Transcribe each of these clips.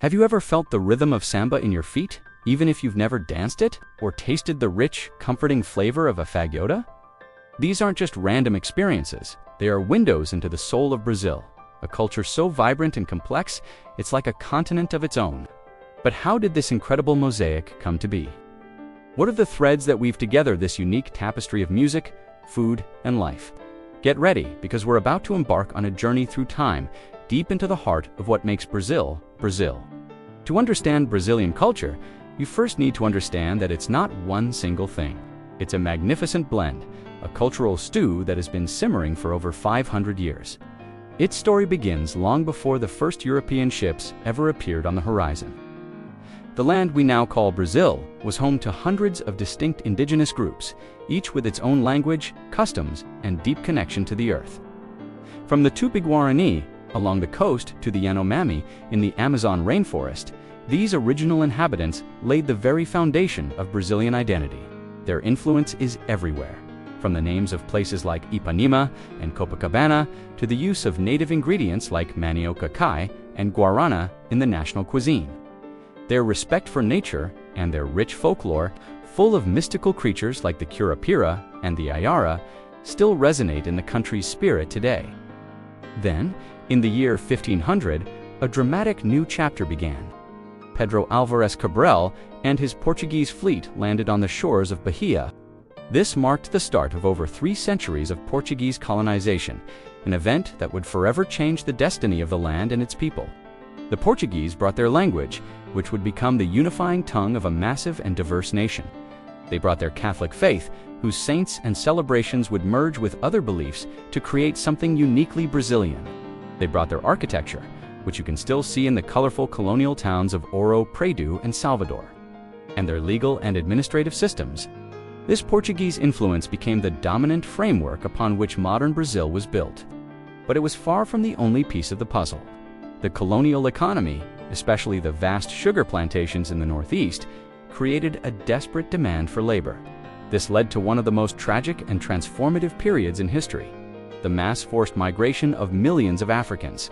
Have you ever felt the rhythm of samba in your feet, even if you've never danced it, or tasted the rich, comforting flavor of a feijoada? These aren't just random experiences, they are windows into the soul of Brazil, a culture so vibrant and complex, it's like a continent of its own. But how did this incredible mosaic come to be? What are the threads that weave together this unique tapestry of music, food, and life? Get ready, because we're about to embark on a journey through time, deep into the heart of what makes Brazil, Brazil. To understand Brazilian culture, you first need to understand that it's not one single thing. It's a magnificent blend, a cultural stew that has been simmering for over 500 years. Its story begins long before the first European ships ever appeared on the horizon. The land we now call Brazil was home to hundreds of distinct indigenous groups, each with its own language, customs, and deep connection to the earth. From the Tupi-Guarani along the coast to the Yanomami in the Amazon rainforest, these original inhabitants laid the very foundation of Brazilian identity. Their influence is everywhere, from the names of places like Ipanema and Copacabana to the use of native ingredients like manioca kai and guarana in the national cuisine. Their respect for nature and their rich folklore, full of mystical creatures like the curupira and the ayara, still resonate in the country's spirit today. Then, in the year 1500, a dramatic new chapter began. Pedro Álvares Cabral and his Portuguese fleet landed on the shores of Bahia. This marked the start of over 3 centuries of Portuguese colonization, an event that would forever change the destiny of the land and its people. The Portuguese brought their language, which would become the unifying tongue of a massive and diverse nation. They brought their Catholic faith, whose saints and celebrations would merge with other beliefs to create something uniquely Brazilian. They brought their architecture, which you can still see in the colorful colonial towns of Ouro Preto and Salvador, and their legal and administrative systems. This Portuguese influence became the dominant framework upon which modern Brazil was built. But it was far from the only piece of the puzzle. The colonial economy, especially the vast sugar plantations in the northeast, created a desperate demand for labor. This led to one of the most tragic and transformative periods in history, the mass forced migration of millions of Africans.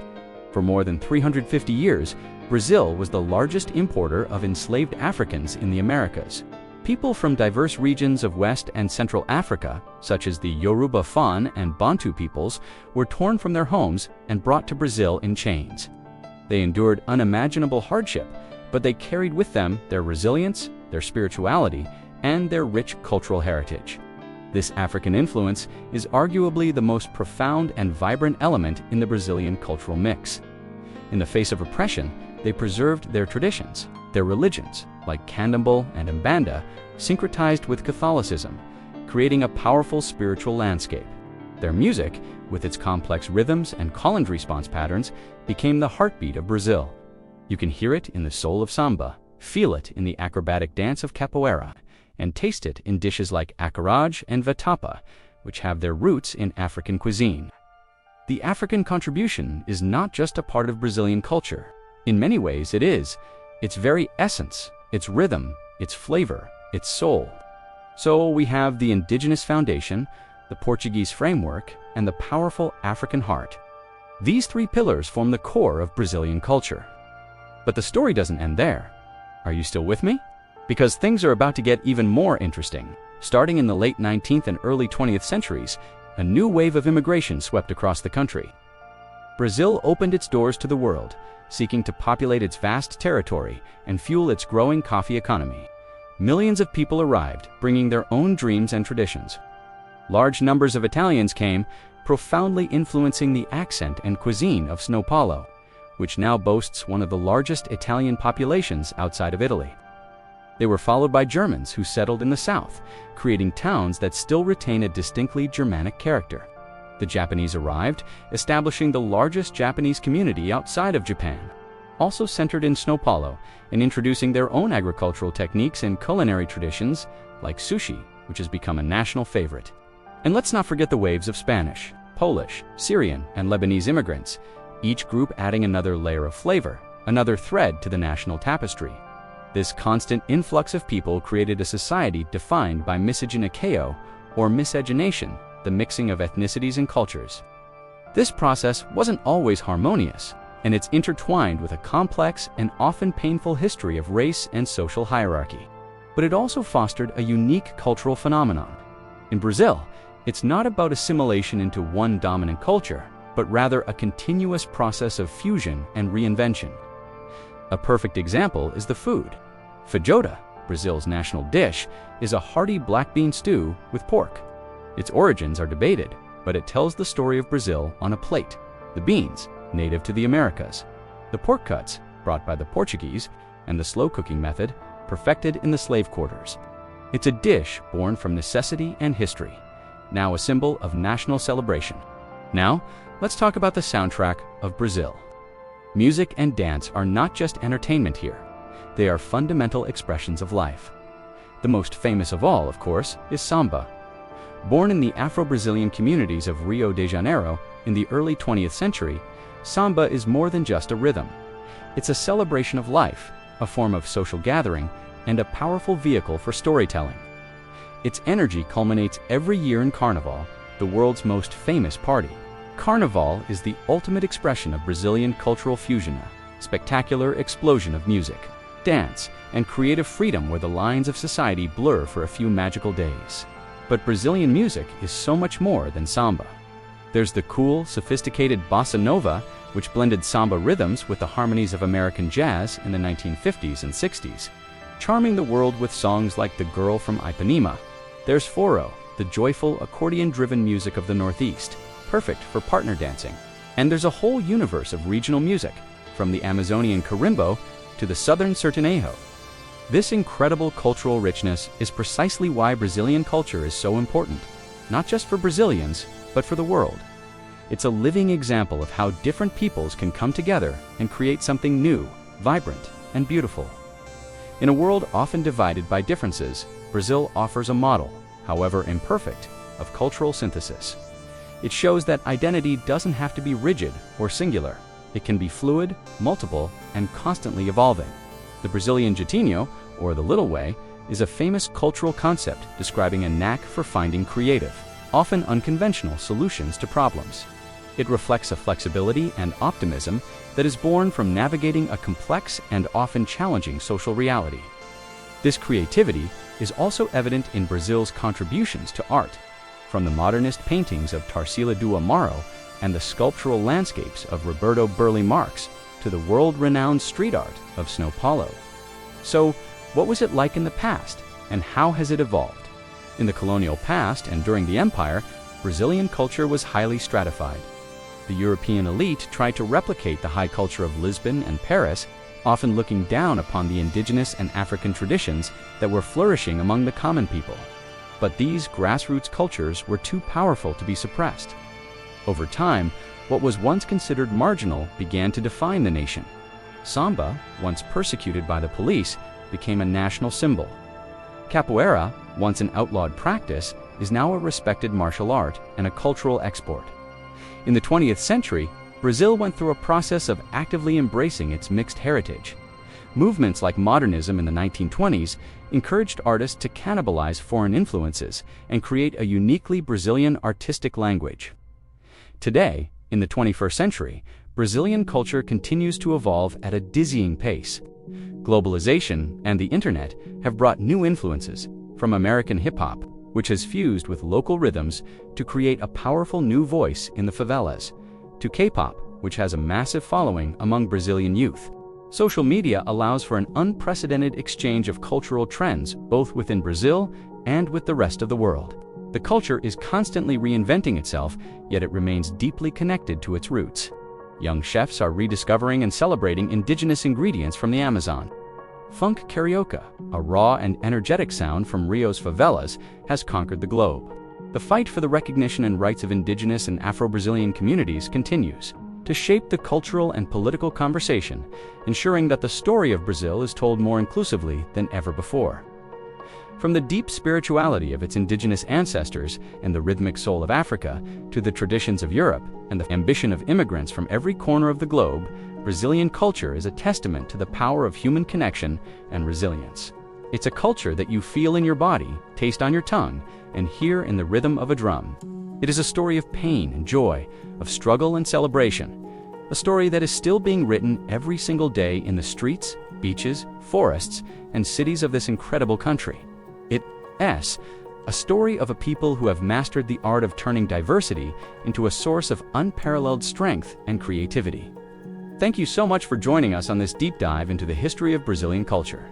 For more than 350 years, Brazil was the largest importer of enslaved Africans in the Americas. People from diverse regions of West and Central Africa, such as the Yoruba Fan and Bantu peoples, were torn from their homes and brought to Brazil in chains. They endured unimaginable hardship, but they carried with them their resilience, their spirituality, and their rich cultural heritage. This African influence is arguably the most profound and vibrant element in the Brazilian cultural mix. In the face of oppression, they preserved their traditions, their religions, like Candomblé and Umbanda, syncretized with Catholicism, creating a powerful spiritual landscape. Their music, with its complex rhythms and call-and response patterns, became the heartbeat of Brazil. You can hear it in the soul of samba, feel it in the acrobatic dance of capoeira, and taste it in dishes like acarajé and vatapa, which have their roots in African cuisine. The African contribution is not just a part of Brazilian culture. In many ways it is. Its very essence, its rhythm, its flavor, its soul. So we have the indigenous foundation, the Portuguese framework, and the powerful African heart. These 3 pillars form the core of Brazilian culture. But the story doesn't end there. Are you still with me? Because things are about to get even more interesting. Starting in the late 19th and early 20th centuries, a new wave of immigration swept across the country. Brazil opened its doors to the world, seeking to populate its vast territory and fuel its growing coffee economy. Millions of people arrived, bringing their own dreams and traditions. Large numbers of Italians came, profoundly influencing the accent and cuisine of São Paulo, which now boasts one of the largest Italian populations outside of Italy. They were followed by Germans who settled in the south, creating towns that still retain a distinctly Germanic character. The Japanese arrived, establishing the largest Japanese community outside of Japan, also centered in São Paulo, and introducing their own agricultural techniques and culinary traditions, like sushi, which has become a national favorite. And let's not forget the waves of Spanish, Polish, Syrian, and Lebanese immigrants, each group adding another layer of flavor, another thread to the national tapestry. This constant influx of people created a society defined by miscegenation, or miscegenation, the mixing of ethnicities and cultures. This process wasn't always harmonious, and it's intertwined with a complex and often painful history of race and social hierarchy. But it also fostered a unique cultural phenomenon. In Brazil, it's not about assimilation into one dominant culture, but rather a continuous process of fusion and reinvention. A perfect example is the food. Feijoada, Brazil's national dish, is a hearty black bean stew with pork. Its origins are debated, but it tells the story of Brazil on a plate. The beans, native to the Americas. The pork cuts, brought by the Portuguese, and the slow cooking method, perfected in the slave quarters. It's a dish born from necessity and history, now a symbol of national celebration. Now, let's talk about the soundtrack of Brazil. Music and dance are not just entertainment here. They are fundamental expressions of life. The most famous of all, of course, is samba. Born in the Afro-Brazilian communities of Rio de Janeiro in the early 20th century, samba is more than just a rhythm. It's a celebration of life, a form of social gathering, and a powerful vehicle for storytelling. Its energy culminates every year in Carnival, the world's most famous party. Carnival is the ultimate expression of Brazilian cultural fusion, a spectacular explosion of music, dance, and creative freedom where the lines of society blur for a few magical days. But Brazilian music is so much more than samba. There's the cool, sophisticated bossa nova, which blended samba rhythms with the harmonies of American jazz in the 1950s and 60s, charming the world with songs like The Girl from Ipanema. There's forró, the joyful, accordion-driven music of the Northeast, perfect for partner dancing. And there's a whole universe of regional music, from the Amazonian carimbo to the southern sertanejo. This incredible cultural richness is precisely why Brazilian culture is so important, not just for Brazilians, but for the world. It's a living example of how different peoples can come together and create something new, vibrant, and beautiful. In a world often divided by differences, Brazil offers a model, however imperfect, of cultural synthesis. It shows that identity doesn't have to be rigid or singular. It can be fluid, multiple, and constantly evolving. The Brazilian jeitinho, or the little way, is a famous cultural concept describing a knack for finding creative, often unconventional solutions to problems. It reflects a flexibility and optimism that is born from navigating a complex and often challenging social reality. This creativity is also evident in Brazil's contributions to art, from the modernist paintings of Tarsila do Amaro and the sculptural landscapes of Roberto Burle Marx to the world-renowned street art of São Paulo. So, what was it like in the past, and how has it evolved? In the colonial past and during the empire, Brazilian culture was highly stratified. The European elite tried to replicate the high culture of Lisbon and Paris, often looking down upon the indigenous and African traditions that were flourishing among the common people. But these grassroots cultures were too powerful to be suppressed. Over time, what was once considered marginal began to define the nation. Samba, once persecuted by the police, became a national symbol. Capoeira, once an outlawed practice, is now a respected martial art and a cultural export. In the 20th century, Brazil went through a process of actively embracing its mixed heritage. Movements like modernism in the 1920s encouraged artists to cannibalize foreign influences and create a uniquely Brazilian artistic language. Today, in the 21st century, Brazilian culture continues to evolve at a dizzying pace. Globalization and the internet have brought new influences, from American hip-hop, which has fused with local rhythms to create a powerful new voice in the favelas, to K-pop, which has a massive following among Brazilian youth. Social media allows for an unprecedented exchange of cultural trends both within Brazil and with the rest of the world. The culture is constantly reinventing itself, yet it remains deeply connected to its roots. Young chefs are rediscovering and celebrating indigenous ingredients from the Amazon. Funk carioca, a raw and energetic sound from Rio's favelas, has conquered the globe. The fight for the recognition and rights of indigenous and Afro-Brazilian communities continues to shape the cultural and political conversation, ensuring that the story of Brazil is told more inclusively than ever before. From the deep spirituality of its indigenous ancestors and the rhythmic soul of Africa, to the traditions of Europe and the ambition of immigrants from every corner of the globe, Brazilian culture is a testament to the power of human connection and resilience. It's a culture that you feel in your body, taste on your tongue, and hear in the rhythm of a drum. It is a story of pain and joy, of struggle and celebration. a story that is still being written every single day in the streets, beaches, forests, and cities of this incredible country. It's a story of a people who have mastered the art of turning diversity into a source of unparalleled strength and creativity. Thank you so much for joining us on this deep dive into the history of Brazilian culture.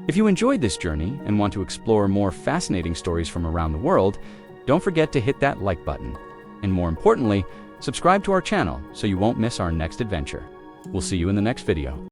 If you enjoyed this journey and want to explore more fascinating stories from around the world, don't forget to hit that like button. And more importantly, subscribe to our channel so you won't miss our next adventure. We'll see you in the next video.